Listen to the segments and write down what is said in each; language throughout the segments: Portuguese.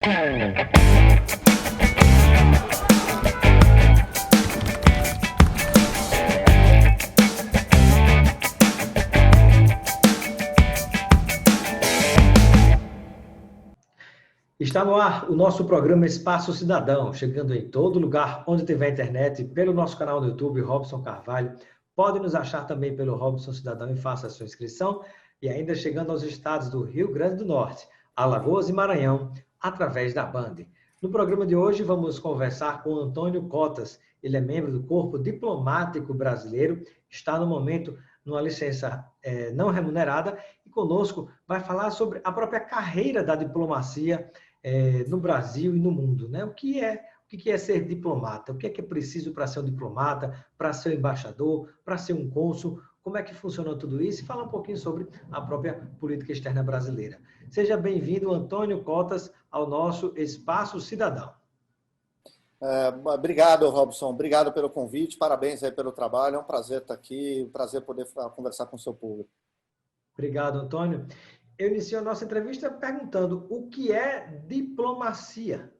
Está no ar o nosso programa Espaço Cidadão, chegando em todo lugar onde tiver internet, pelo nosso canal no YouTube, Robson Carvalho. Pode nos achar também pelo Robson Cidadão e faça a sua inscrição. E ainda chegando aos estados do Rio Grande do Norte, Alagoas e Maranhão, através da Band. No programa de hoje vamos conversar com Antônio Cotas. Ele é membro do Corpo Diplomático Brasileiro, está no momento numa licença não remunerada e conosco vai falar sobre a própria carreira da diplomacia no Brasil e no mundo, né? O que é ser diplomata? O que é preciso para ser um diplomata, para ser um embaixador, para ser um cônsul? Como é que funciona tudo isso? E falar um pouquinho sobre a própria política externa brasileira. Seja bem-vindo, Antônio Cotas, ao nosso Espaço Cidadão. Obrigado, Robson. Obrigado pelo convite. Parabéns aí pelo trabalho. É um prazer estar aqui, um prazer poder conversar com o seu público. Obrigado, Antônio. Eu inicio a nossa entrevista perguntando o que é diplomacia?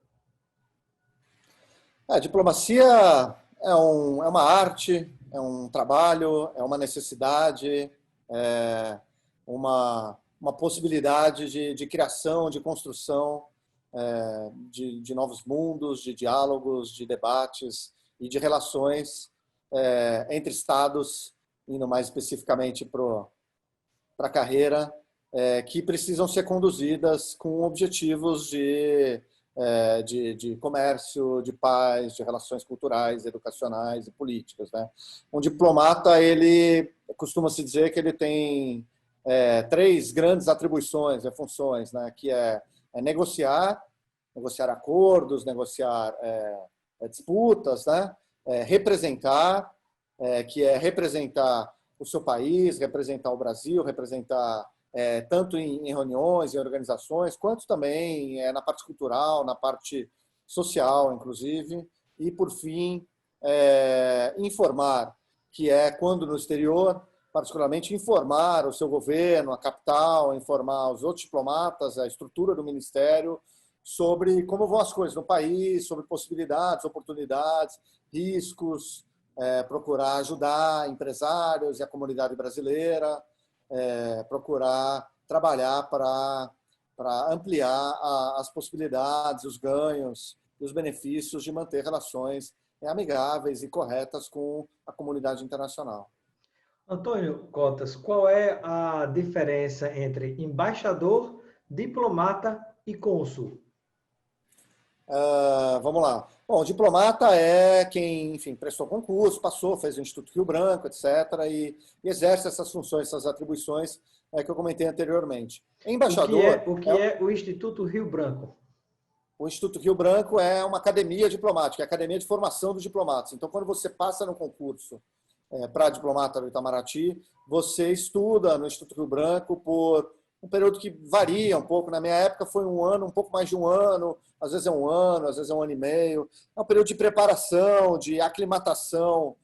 A diplomacia é uma arte, é um trabalho, é uma necessidade, é uma possibilidade de criação, de construção de novos mundos, de diálogos, de debates e de relações entre Estados, indo mais especificamente para a carreira, que precisam ser conduzidas com objetivos de comércio, de paz, de relações culturais, educacionais e políticas, né? Um diplomata, ele costuma-se dizer que ele tem três grandes atribuições, funções, né? Que é negociar acordos, negociar disputas, né? Representar, que é representar o seu país, representar o Brasil, representar tanto em reuniões, em organizações, quanto também na parte cultural, na parte social, inclusive. E, por fim, informar, que é quando no exterior, particularmente informar o seu governo, a capital, informar os outros diplomatas, a estrutura do ministério, sobre como vão as coisas no país, sobre possibilidades, oportunidades, riscos, procurar ajudar empresários e a comunidade brasileira, procurar trabalhar para ampliar as possibilidades, os ganhos e os benefícios de manter relações amigáveis e corretas com a comunidade internacional. Antônio Cotas, qual é a diferença entre embaixador, diplomata e cônsul? Vamos lá. Bom, o diplomata é quem, enfim, prestou concurso, passou, fez o Instituto Rio Branco, etc., e exerce essas funções, essas atribuições que eu comentei anteriormente. Embaixador... O que é o Instituto Rio Branco? O Instituto Rio Branco é uma academia diplomática, é a academia de formação dos diplomatas. Então, quando você passa no concurso para diplomata do Itamaraty, você estuda no Instituto Rio Branco por um período que varia um pouco. Na minha época foi um ano, um pouco mais de um ano, às vezes é um ano, às vezes é um ano e meio. É um período de preparação, de aclimatação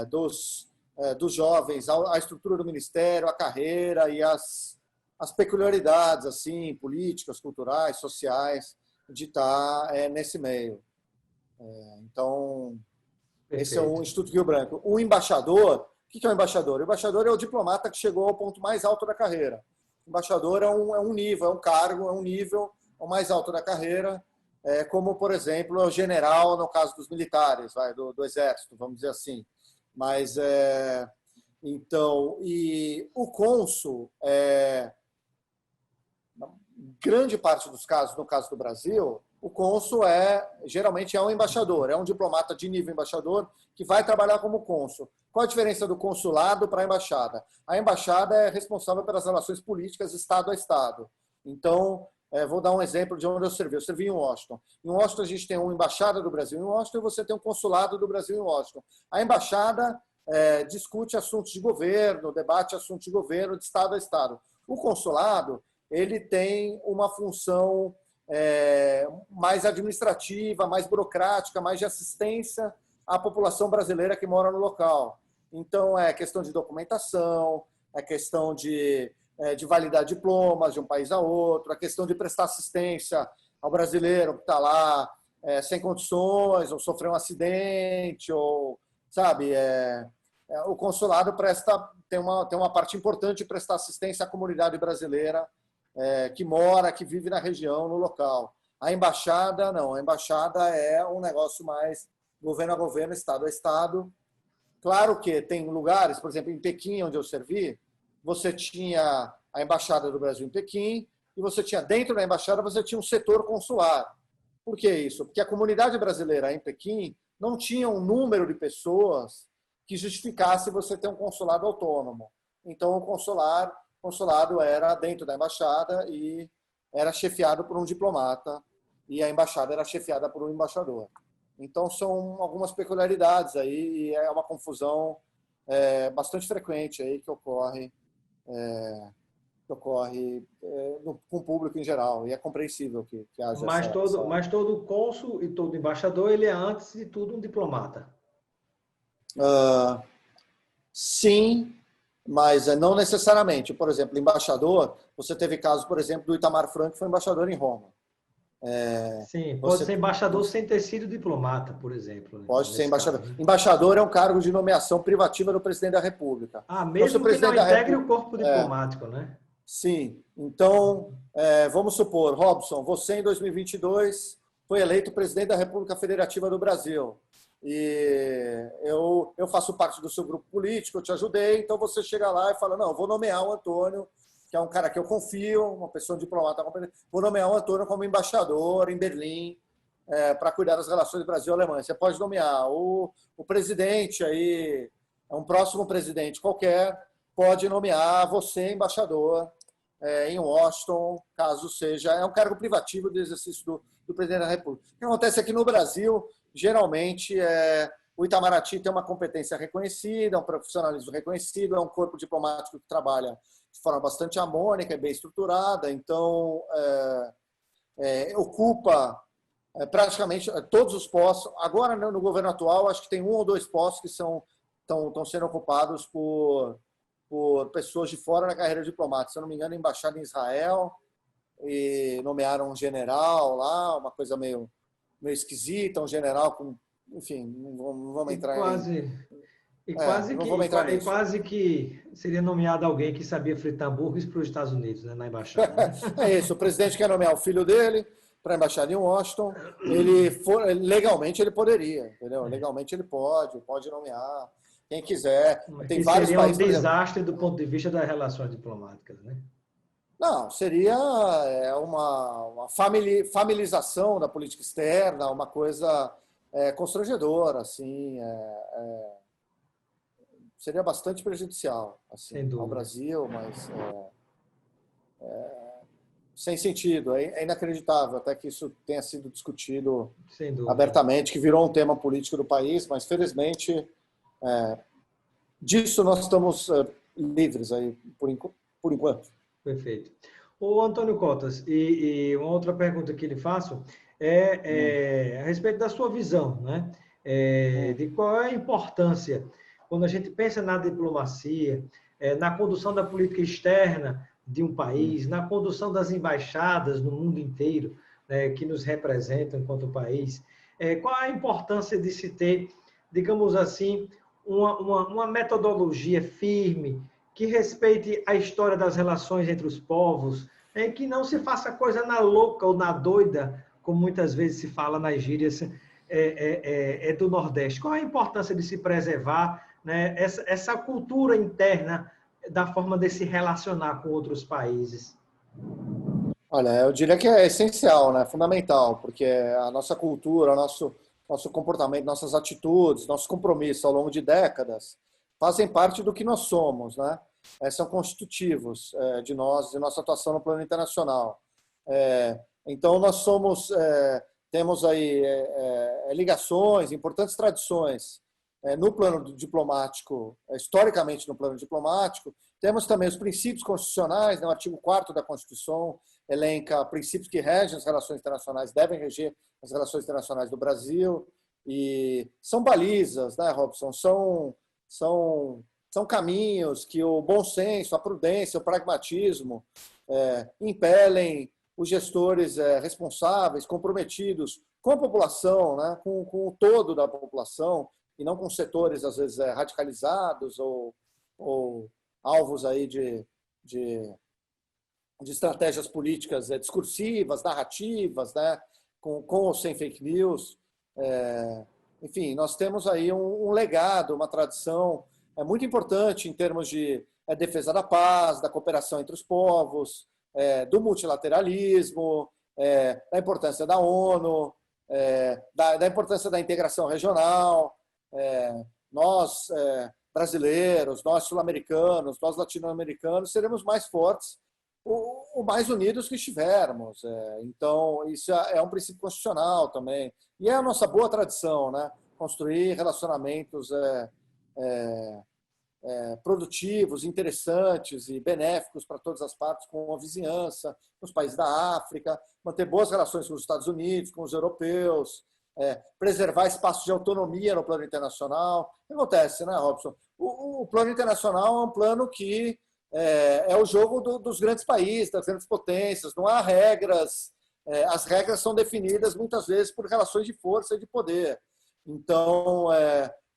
dos jovens à estrutura do ministério, à carreira e às peculiaridades assim, políticas, culturais, sociais, de estar nesse meio. Então, perfeito. Esse é o Instituto Rio Branco. O embaixador, o que é o embaixador? O embaixador é o diplomata que chegou ao ponto mais alto da carreira. O embaixador é um nível, é um cargo, é um nível o mais alto da carreira, como, por exemplo, o general, no caso dos militares, do Exército, vamos dizer assim. Mas, então, e o cônsul, grande parte dos casos, no caso do Brasil, o cônsul geralmente é um embaixador, é um diplomata de nível embaixador que vai trabalhar como cônsul. Qual a diferença do consulado para a embaixada? A embaixada é responsável pelas relações políticas Estado a Estado. Então, vou dar um exemplo de onde eu servi. Eu servi em Washington. Em Washington, a gente tem uma embaixada do Brasil em Washington e você tem um consulado do Brasil em Washington. A embaixada discute assuntos de governo, debate assuntos de governo de Estado a Estado. O consulado, ele tem uma função mais administrativa, mais burocrática, mais de assistência à população brasileira que mora no local. Então, é questão de documentação, é questão de validar diplomas de um país a outro, a questão de prestar assistência ao brasileiro que está lá sem condições, ou sofreu um acidente, ou, sabe, o consulado tem uma parte importante de prestar assistência à comunidade brasileira que vive na região, no local. A embaixada, não. A embaixada é um negócio mais governo a governo, estado a estado. Claro que tem lugares, por exemplo, em Pequim, onde eu servi, você tinha a Embaixada do Brasil em Pequim e você tinha, dentro da embaixada, você tinha um setor consular. Por que isso? Porque a comunidade brasileira em Pequim não tinha um número de pessoas que justificasse você ter um consulado autônomo. Então, o consulado era dentro da embaixada e era chefiado por um diplomata e a embaixada era chefiada por um embaixador. Então, são algumas peculiaridades aí e é uma confusão bastante frequente aí que ocorre com o público em geral, e é compreensível que haja Mas todo cônsul e todo embaixador, ele é, antes de tudo, um diplomata. Sim, mas não necessariamente. Por exemplo, embaixador, você teve casos, por exemplo, do Itamar Franco, que foi embaixador em Roma. Sim, pode ser embaixador sem ter sido diplomata, por exemplo. Né? Pode ser embaixador. Caso, né? Embaixador é um cargo de nomeação privativa do presidente da República. Mesmo que não integre o corpo diplomático, né? Sim. Então, vamos supor, Robson, você em 2022 foi eleito presidente da República Federativa do Brasil. E eu faço parte do seu grupo político, eu te ajudei, então você chega lá e fala, não, vou nomear o Antônio, que é um cara que eu confio, uma pessoa diplomata, vou nomear o Antônio como embaixador em Berlim para cuidar das relações Brasil-Alemanha. Você pode nomear o presidente aí, um próximo presidente qualquer, pode nomear você embaixador em Washington, caso seja. É um cargo privativo de exercício do presidente da República. O que acontece aqui no Brasil, geralmente, o Itamaraty tem uma competência reconhecida, um profissionalismo reconhecido, é um corpo diplomático que trabalha de forma bastante harmônica e bem estruturada, então ocupa praticamente todos os postos. Agora, no governo atual, acho que tem 1 ou 2 postos que estão sendo ocupados por pessoas de fora da carreira diplomática. Se eu não me engano, a embaixada em Israel, e nomearam um general lá, uma coisa meio esquisita, um general com... Enfim, não vamos entrar quase que seria nomeado alguém que sabia fritar hambúrgueres para os Estados Unidos, né, na embaixada. Né? É isso, o presidente quer nomear o filho dele para a embaixada em Washington. Legalmente ele poderia, entendeu? Legalmente ele pode nomear quem quiser. Tem vários seria países, um desastre do ponto de vista das relações diplomáticas, né? Não, seria uma familiarização da política externa, uma coisa constrangedora, assim, seria bastante prejudicial assim, ao Brasil, mas sem sentido, é inacreditável até que isso tenha sido discutido abertamente, que virou um tema político do país, mas felizmente disso nós estamos livres aí por enquanto. Perfeito. O Antônio Cotas, e uma outra pergunta que lhe faço é a respeito da sua visão, né? De qual é a importância, quando a gente pensa na diplomacia, na condução da política externa de um país, na condução das embaixadas no mundo inteiro, né, que nos representam enquanto país, qual a importância de se ter, digamos assim, uma metodologia firme, que respeite a história das relações entre os povos, que não se faça coisa na louca ou na doida, como muitas vezes se fala nas gírias do Nordeste. Qual a importância de se preservar, né, essa cultura interna da forma de se relacionar com outros países? Olha, eu diria que é essencial, né? Fundamental, porque a nossa cultura, nosso comportamento, nossas atitudes, nossos compromissos ao longo de décadas fazem parte do que nós somos, né? São constitutivos de nós, de nossa atuação no plano internacional. Então, nós temos aí ligações, importantes tradições no plano diplomático, historicamente no plano diplomático. Temos também os princípios constitucionais, né? O artigo 4º da Constituição elenca princípios que regem as relações internacionais, devem reger as relações internacionais do Brasil, e são balizas, né, Robson? São caminhos que o bom senso, a prudência, o pragmatismo impelem os gestores responsáveis, comprometidos com a população, né, com o todo da população, e não com setores, às vezes, radicalizados ou alvos aí de estratégias políticas discursivas, narrativas, né, com ou sem fake news. Enfim, nós temos aí um legado, uma tradição muito importante em termos de defesa da paz, da cooperação entre os povos, do multilateralismo, da importância da ONU, da importância da integração regional. Nós, brasileiros, nós sul-americanos, nós latino-americanos, seremos mais fortes o mais unidos que estivermos. Então, isso é um princípio constitucional também. E é a nossa boa tradição, né? Construir relacionamentos produtivos, interessantes e benéficos para todas as partes, com a vizinhança, com os países da África, manter boas relações com os Estados Unidos, com os europeus, preservar espaços de autonomia no plano internacional. O que acontece, né, Robson? O plano internacional é um plano que é o jogo dos grandes países, das grandes potências. Não há regras. As regras são definidas muitas vezes por relações de força e de poder. Então,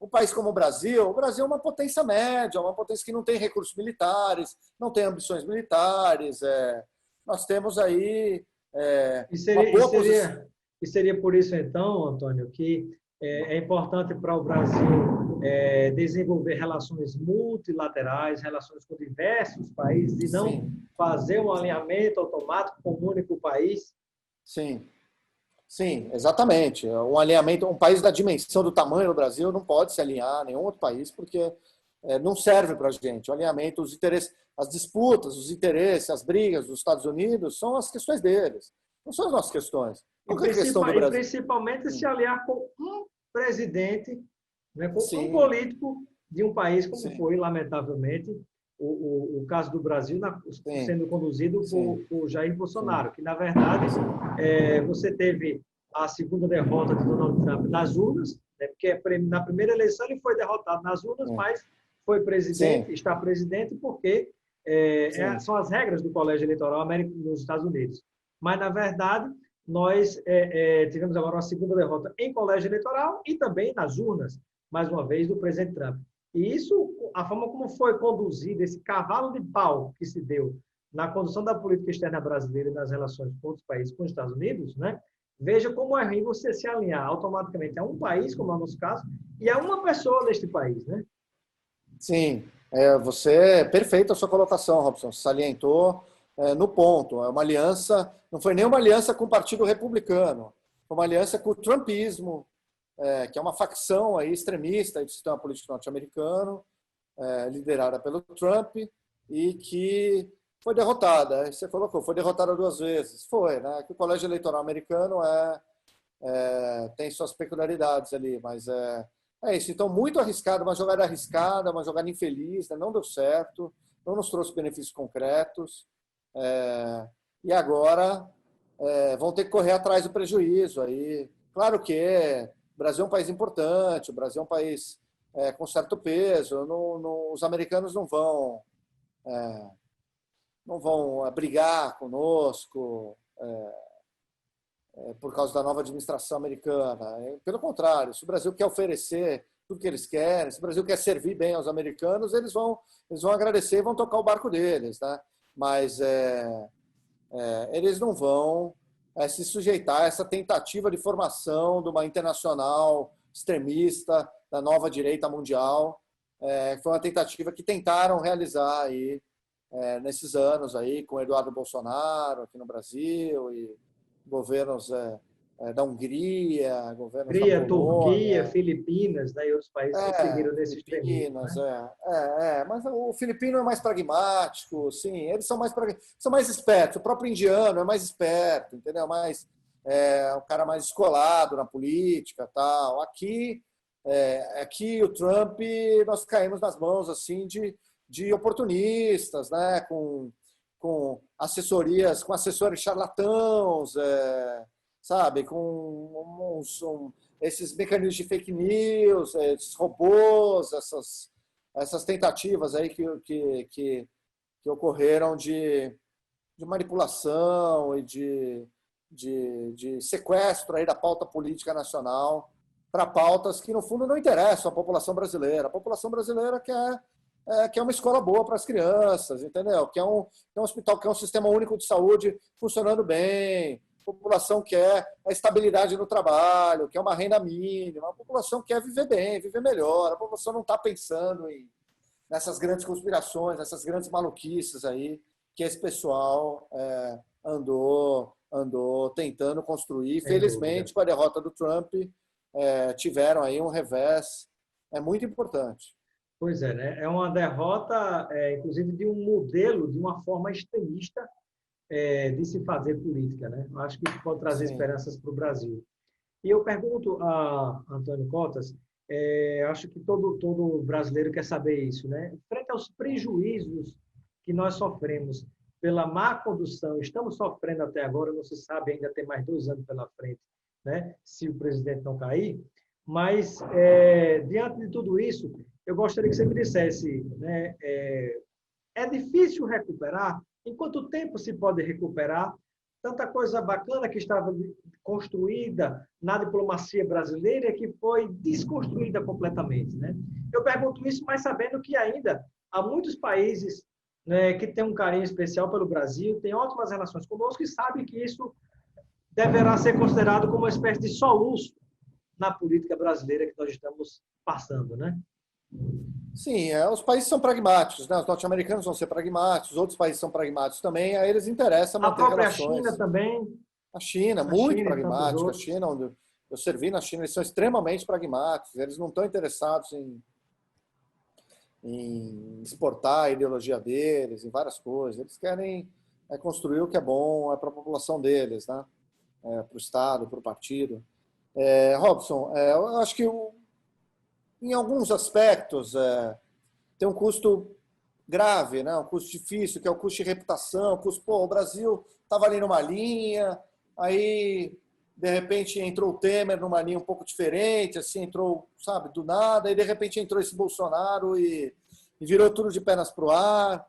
um país como o Brasil é uma potência média, uma potência que não tem recursos militares, não tem ambições militares. Nós temos aí uma boa posição. E seria por isso, então, Antônio, que é importante para o Brasil desenvolver relações multilaterais, relações com diversos países, e não Sim. fazer um alinhamento automático com um único país? Sim. Sim, exatamente. Um alinhamento, um país da dimensão do tamanho do Brasil não pode se alinhar a nenhum outro país, porque não serve para a gente. O alinhamento, os interesses, as disputas, os interesses, as brigas dos Estados Unidos são as questões deles, não são as nossas questões. E principalmente se aliar com um presidente, né, com um político de um país, como foi, lamentavelmente, o caso do Brasil sendo conduzido por Jair Bolsonaro, que, na verdade, você teve a segunda derrota de Donald Trump nas urnas, né, porque na primeira eleição ele foi derrotado nas urnas, mas foi presidente, está presidente porque são as regras do colégio eleitoral nos Estados Unidos. Mas, na verdade, nós tivemos agora uma segunda derrota em colégio eleitoral e também nas urnas, mais uma vez, do presidente Trump. E isso, a forma como foi conduzido, esse cavalo de pau que se deu na condução da política externa brasileira e nas relações com outros países, com os Estados Unidos, né? Veja como é ruim você se alinhar automaticamente a um país, como é o nosso caso, e a uma pessoa deste país, né? Sim, você perfeita a sua colocação, Robson. Salientou no ponto. É uma aliança, não foi nem uma aliança com o Partido Republicano, foi uma aliança com o trumpismo, que é uma facção aí extremista do sistema político norte-americano, liderada pelo Trump, e que foi derrotada. Você colocou, foi derrotada 2 vezes. Foi, né? Que o colégio eleitoral americano tem suas peculiaridades ali, mas é isso. Então, muito arriscado, uma jogada arriscada, uma jogada infeliz, né? Não deu certo, não nos trouxe benefícios concretos, e agora vão ter que correr atrás do prejuízo aí. Claro que o Brasil é um país importante, o Brasil é um país com certo peso. Os americanos não vão brigar conosco por causa da nova administração americana. Pelo contrário, se o Brasil quer oferecer tudo que eles querem, se o Brasil quer servir bem aos americanos, eles vão agradecer e vão tocar o barco deles, né? Mas eles não vão se sujeitar a essa tentativa de formação de uma internacional extremista da nova direita mundial. Foi uma tentativa que tentaram realizar aí, nesses anos aí, com Eduardo Bolsonaro aqui no Brasil e governos da Hungria, governos da Polônia, Turquia, Filipinas, né, e outros países que seguiram nesse extremismo. Né? Mas o filipino é mais pragmático, sim, eles são mais espertos. O próprio indiano é mais esperto, entendeu? Um cara mais descolado na política, tal. Aqui o Trump, nós caímos nas mãos assim de oportunistas, né? Com assessores charlatãos, sabe, com esses mecanismos de fake news, esses robôs, essas tentativas aí que ocorreram de de manipulação e de sequestro aí da pauta política nacional para pautas que, no fundo, não interessam à população brasileira. A população brasileira quer uma escola boa para as crianças, entendeu? Quer um hospital, quer um sistema único de saúde funcionando bem. A população quer a estabilidade no trabalho, quer uma renda mínima. A população quer viver bem, viver melhor. A população não está pensando nessas grandes conspirações, nessas grandes maluquices aí que esse pessoal andou tentando construir. Sem dúvida. Felizmente, com a derrota do Trump, tiveram aí um revés muito importante. Pois é, né? É uma derrota, inclusive, de um modelo, de uma forma extremista de se fazer política, né? Eu acho que isso pode trazer Sim. esperanças para o Brasil. E eu pergunto a Antônio Cotas, acho que todo brasileiro quer saber isso, né? Frente aos prejuízos que nós sofremos pela má condução, estamos sofrendo até agora, não se sabe, ainda tem mais 2 anos pela frente, né? Se o presidente não cair, mas diante de tudo isso, eu gostaria que você me dissesse, né? É difícil recuperar? Em quanto tempo se pode recuperar tanta coisa bacana que estava construída na diplomacia brasileira que foi desconstruída completamente, né? Eu pergunto isso, mas sabendo que ainda há muitos países, né, que têm um carinho especial pelo Brasil, têm ótimas relações conosco e sabem que isso deverá ser considerado como uma espécie de soluço na política brasileira que nós estamos passando, né? Sim, os países são pragmáticos, né? Os norte-americanos vão ser pragmáticos, outros países são pragmáticos também, a eles interessa A manter própria China relações. também, A China, a muito China e tantos pragmática. A outros. China, onde eu servi na China, eles são extremamente pragmáticos, eles não estão interessados em exportar a ideologia deles, em várias coisas. Eles querem construir o que é bom para a população deles, né? Para o Estado, para o partido. Robson, eu acho que em alguns aspectos tem um custo grave, né? Um custo difícil, que é o custo de reputação, o Brasil estava ali numa linha, aí de repente entrou o Temer numa linha um pouco diferente, assim, entrou, sabe, do nada, e de repente entrou esse Bolsonaro e virou tudo de pernas para o ar.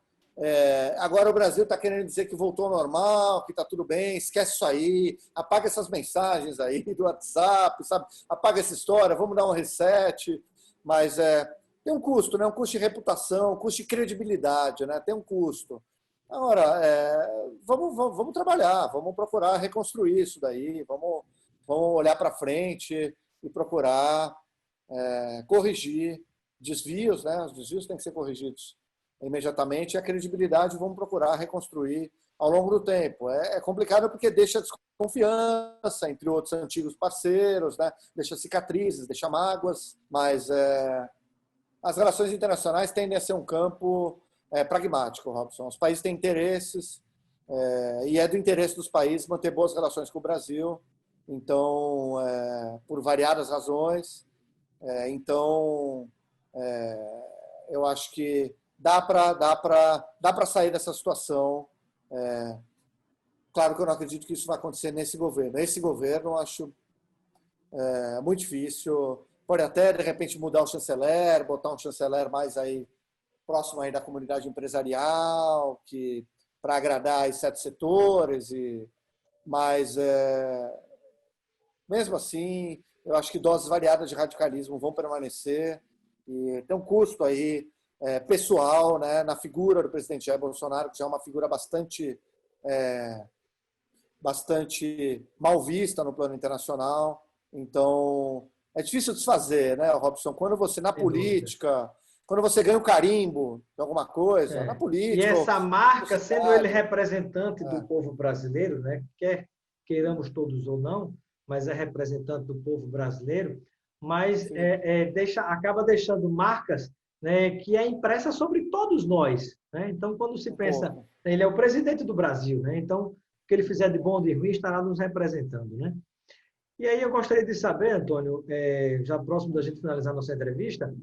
Agora o Brasil está querendo dizer que voltou ao normal, que está tudo bem, esquece isso aí, apaga essas mensagens aí do WhatsApp, sabe? Apaga essa história, vamos dar um reset, mas tem um custo, né? Um custo de reputação, um custo de credibilidade, né? Tem um custo. Agora, vamos trabalhar, vamos procurar reconstruir isso daí, vamos olhar para frente e procurar corrigir desvios, né? Os desvios têm que ser corrigidos imediatamente, e a credibilidade vamos procurar reconstruir ao longo do tempo. É complicado porque deixa desconfiança entre outros antigos parceiros, né? Deixa cicatrizes, deixa mágoas, mas as relações internacionais tendem a ser um campo pragmático, Robson. Os países têm interesses e é do interesse dos países manter boas relações com o Brasil, então, por variadas razões. Então, eu acho que dá para sair dessa situação. Claro que eu não acredito que isso vai acontecer nesse governo. Esse governo eu acho muito difícil. Pode até, de repente, mudar o chanceler, botar um chanceler mais aí próximo aí da comunidade empresarial, que para agradar os 7 setores. Mas, mesmo assim, eu acho que doses variadas de radicalismo vão permanecer. E tem um custo aí pessoal, né, na figura do presidente Jair Bolsonaro, que já é uma figura bastante mal vista no plano internacional. Então, é difícil desfazer, né, Robson? Quando você, na Sem dúvida. política, quando você ganha o carimbo de alguma coisa, na E política, ou essa na marca, sendo ele sociedade. representante do povo brasileiro, né, quer queiramos todos ou não, mas é representante do povo brasileiro, mas Sim, acaba deixando marcas, né, que é impressa sobre todos nós, né? Então, quando se um pensa, pouco. ele é o presidente do Brasil, né? Então, o que ele fizer de bom ou de ruim estará nos representando, né? E aí eu gostaria de saber, Antônio, já próximo da gente finalizar nossa entrevista,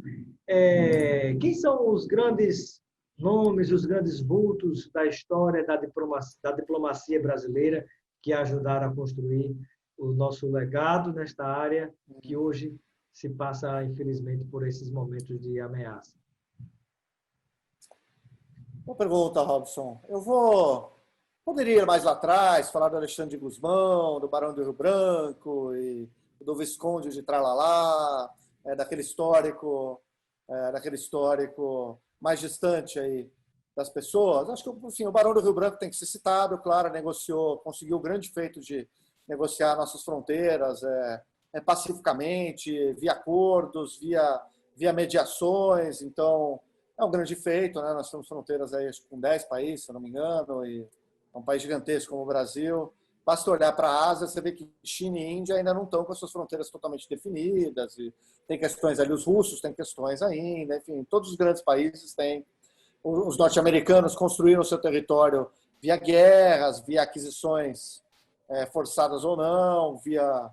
quem são os grandes nomes, os grandes vultos da história da diplomacia brasileira que ajudaram a construir o nosso legado nesta área que hoje se passa, infelizmente, por esses momentos de ameaça? Boa pergunta, Robson. Eu vou Poderia ir mais lá atrás, falar do Alexandre de Gusmão, do Barão do Rio Branco e do Visconde de Tralalá, daquele histórico mais distante aí das pessoas. Acho que, enfim, o Barão do Rio Branco tem que ser citado, claro, negociou, conseguiu o grande feito de negociar nossas fronteiras pacificamente, via acordos, via mediações. Então, é um grande feito, né? Nós temos fronteiras aí com 10 países, se eu não me engano, e é um país gigantesco como o Brasil. Basta olhar para a Ásia, você vê que China e Índia ainda não estão com as suas fronteiras totalmente definidas. E tem questões ali, os russos têm questões ainda, enfim, todos os grandes países têm. Os norte-americanos construíram o seu território via guerras, via aquisições forçadas ou não, via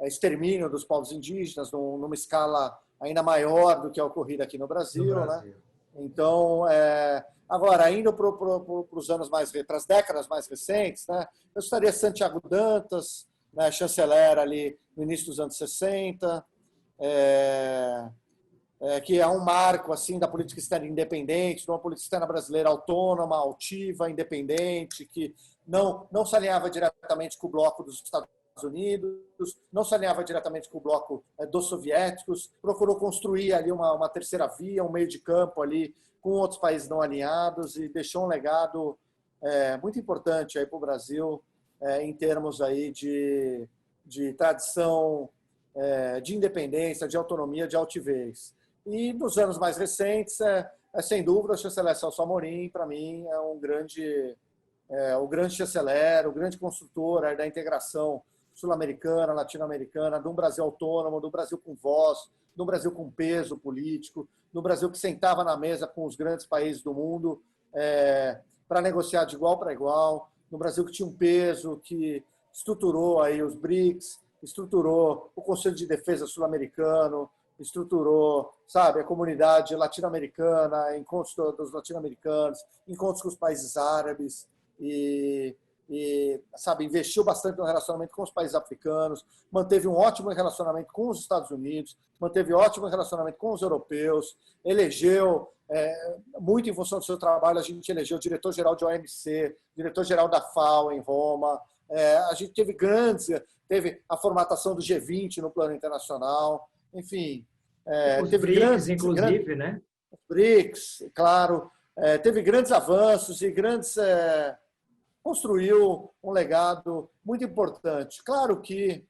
extermínio dos povos indígenas, numa escala ainda maior do que a ocorrida aqui no Brasil. Né? Então, agora, indo para os anos para as décadas mais recentes, né, eu estaria Santiago Dantas, né, chanceler ali no início dos anos 60, que é um marco assim da política externa independente, de uma política externa brasileira autônoma, altiva, independente, que não se alinhava diretamente com o bloco dos Estados Unidos, não se alinhava diretamente com o bloco dos soviéticos, procurou construir ali uma terceira via, um meio de campo ali com outros países não alinhados e deixou um legado muito importante aí para o Brasil em termos aí de tradição, de independência, de autonomia, de altivez. E nos anos mais recentes, sem dúvida, o chanceler Celso Amorim, para mim, é o grande chanceler, o grande construtor da integração sul-americana, latino-americana, de um Brasil autônomo, do Brasil com voz, do Brasil com peso político, do Brasil que sentava na mesa com os grandes países do mundo para negociar de igual para igual, no Brasil que tinha um peso, que estruturou aí os BRICS, estruturou o Conselho de Defesa sul-americano, estruturou, sabe, a comunidade latino-americana, encontros dos latino-americanos, encontros com os países árabes e sabe, investiu bastante no relacionamento com os países africanos, manteve um ótimo relacionamento com os Estados Unidos, manteve ótimo relacionamento com os europeus, elegeu, muito em função do seu trabalho, a gente elegeu o diretor-geral de OMC, diretor-geral da FAO em Roma, a gente teve a formatação do G20 no plano internacional, enfim, os BRICS, inclusive, né? Os BRICS, claro, teve grandes avanços e construiu um legado muito importante. Claro que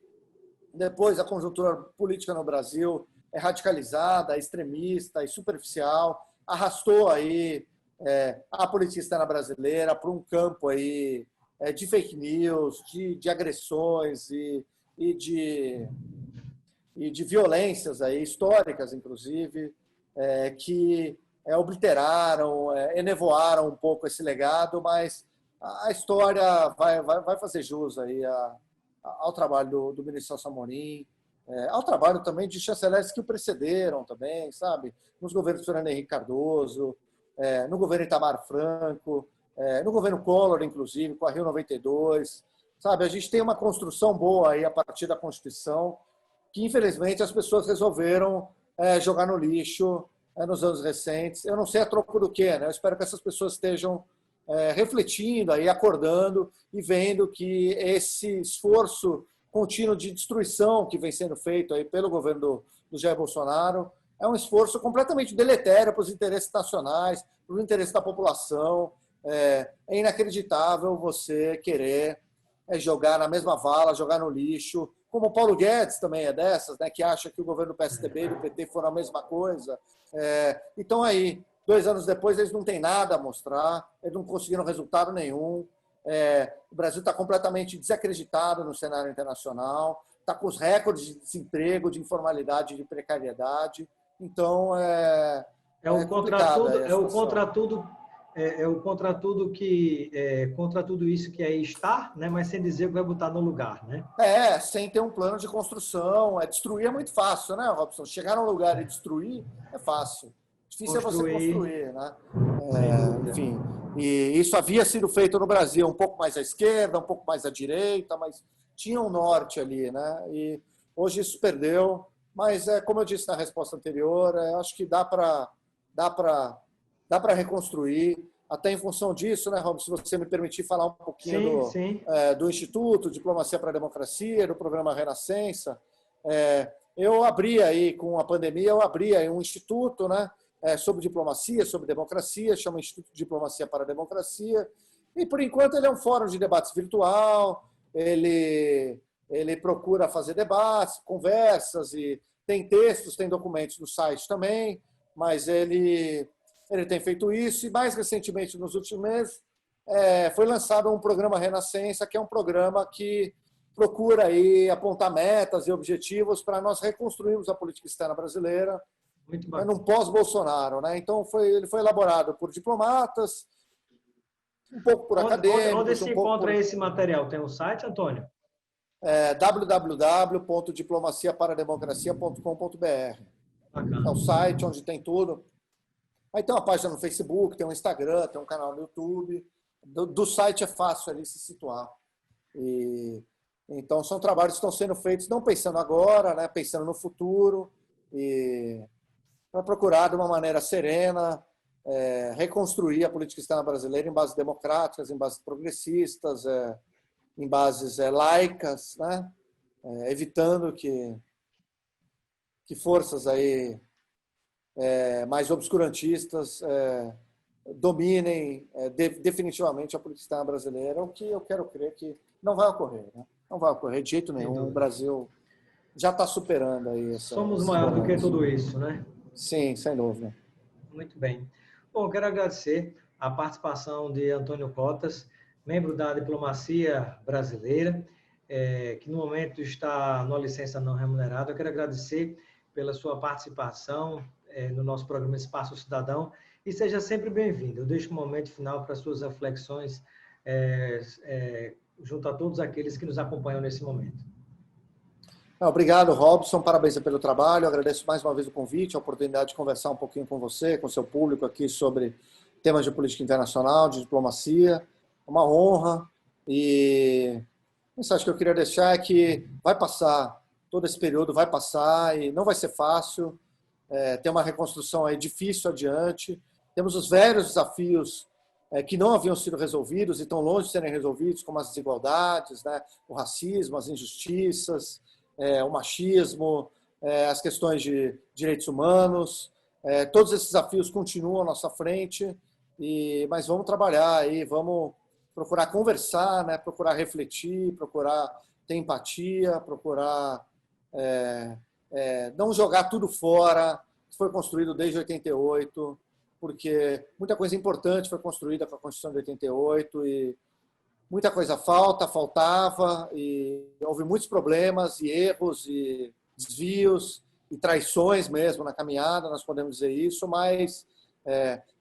depois a conjuntura política no Brasil é radicalizada, é extremista e superficial, arrastou aí a política externa brasileira para um campo aí de fake news, de agressões e de violências aí, históricas, inclusive, que obliteraram, enevoaram um pouco esse legado, mas a história vai fazer jus aí ao trabalho do ministro Celso Amorim, ao trabalho também de chanceleres que o precederam também, sabe? Nos governos Fernando Henrique Cardoso, no governo Itamar Franco, no governo Collor, inclusive, com a Rio 92. Sabe? A gente tem uma construção boa aí a partir da Constituição, que infelizmente as pessoas resolveram jogar no lixo nos anos recentes. Eu não sei a troco do quê, né? Eu espero que essas pessoas estejam refletindo, aí, acordando e vendo que esse esforço contínuo de destruição que vem sendo feito aí pelo governo do Jair Bolsonaro é um esforço completamente deletério para os interesses nacionais, para o interesse da população. É inacreditável você querer jogar na mesma vala, jogar no lixo, como o Paulo Guedes também é dessas, né, que acha que o governo do PSDB e do PT foram a mesma coisa. Então, aí, 2 anos depois, eles não têm nada a mostrar, eles não conseguiram resultado nenhum. O Brasil está completamente desacreditado no cenário internacional, está com os recordes de desemprego, de informalidade, de precariedade. Então, é contra tudo isso que é estar, né, mas sem dizer que vai botar no lugar, né? Sem ter um plano de construção. Destruir é muito fácil, né, Robson? Chegar num lugar e destruir é fácil. Difícil é você construir, né? Enfim, e isso havia sido feito no Brasil um pouco mais à esquerda, um pouco mais à direita, mas tinha um norte ali, né? E hoje isso perdeu, mas como eu disse na resposta anterior, acho que dá para reconstruir. até em função disso, né, Rob, se você me permitir falar um pouquinho do Instituto Diplomacia para a Democracia, do programa Renascença. Eu abri aí, com a pandemia, eu abri aí um instituto, né, sobre diplomacia, sobre democracia, chama Instituto Diplomacia para a Democracia, e, por enquanto, ele é um fórum de debates virtual, ele procura fazer debates, conversas, e tem textos, tem documentos no site também, mas ele tem feito isso, e mais recentemente, nos últimos meses, foi lançado um programa Renascença, que é um programa que procura aí apontar metas e objetivos para nós reconstruirmos a política externa brasileira num pós-Bolsonaro, né? Então, ele foi elaborado por diplomatas, um pouco por acadêmicos. Onde se encontra esse material? Tem um site, Antônio? www.diplomaciaparademocracia.com.br. É o site onde tem tudo. Aí tem uma página no Facebook, tem um Instagram, tem um canal no YouTube. Do site é fácil ali se situar. Então, são trabalhos que estão sendo feitos, não pensando agora, né, pensando no futuro, e para procurar, de uma maneira serena, reconstruir a política externa brasileira em bases democráticas, em bases progressistas, em bases laicas, né, evitando que forças aí, mais obscurantistas dominem definitivamente a política externa brasileira, o que eu quero crer que não vai ocorrer, né? Não vai ocorrer de jeito nenhum. O Brasil já está superando aí Somos maior do que tudo isso, né? Sim, sem dúvida. Muito bem. Bom, quero agradecer a participação de Antônio Cotas, membro da Diplomacia Brasileira, que no momento está numa licença não remunerada. Eu quero agradecer pela sua participação no nosso programa Espaço Cidadão, e seja sempre bem-vindo. Eu deixo um momento final para suas reflexões junto a todos aqueles que nos acompanham nesse momento. Obrigado, Robson. Parabéns pelo trabalho. Agradeço mais uma vez o convite, a oportunidade de conversar um pouquinho com você, com o seu público aqui sobre temas de política internacional, de diplomacia. Uma honra. E a mensagem que eu queria deixar é que vai passar, todo esse período vai passar e não vai ser fácil. Tem uma reconstrução aí difícil adiante. Temos os velhos desafios que não haviam sido resolvidos e estão longe de serem resolvidos, como as desigualdades, né? O racismo, as injustiças, o machismo, as questões de direitos humanos. Todos esses desafios continuam à nossa frente, mas vamos trabalhar aí, vamos procurar conversar, né? Procurar refletir, procurar ter empatia, procurar não jogar tudo fora que foi construído desde 88, porque muita coisa importante foi construída com a Constituição de 88 e muita coisa faltava, e houve muitos problemas e erros e desvios e traições mesmo na caminhada, nós podemos dizer isso, mas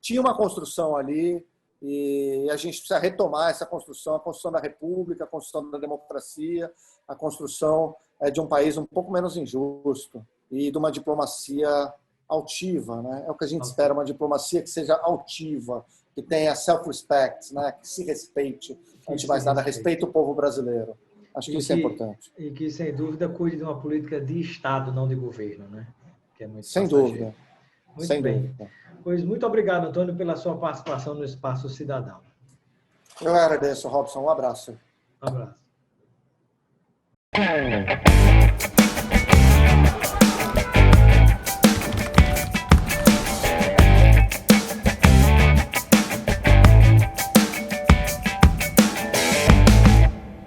tinha uma construção ali e a gente precisa retomar essa construção, a construção da República, a construção da democracia, a construção de um país um pouco menos injusto e de uma diplomacia altiva, né? É o que a gente espera, uma diplomacia que seja altiva, que tenha self-respect, né? Que se respeite, antes de mais nada, respeite o povo brasileiro. Acho que isso é importante. E que, sem dúvida, cuide de uma política de Estado, não de governo, né? Que é muito sem dúvida. Muito sem bem. dúvida. Pois muito obrigado, Antônio, pela sua participação no Espaço Cidadão. Eu agradeço, Robson. Um abraço. Um abraço.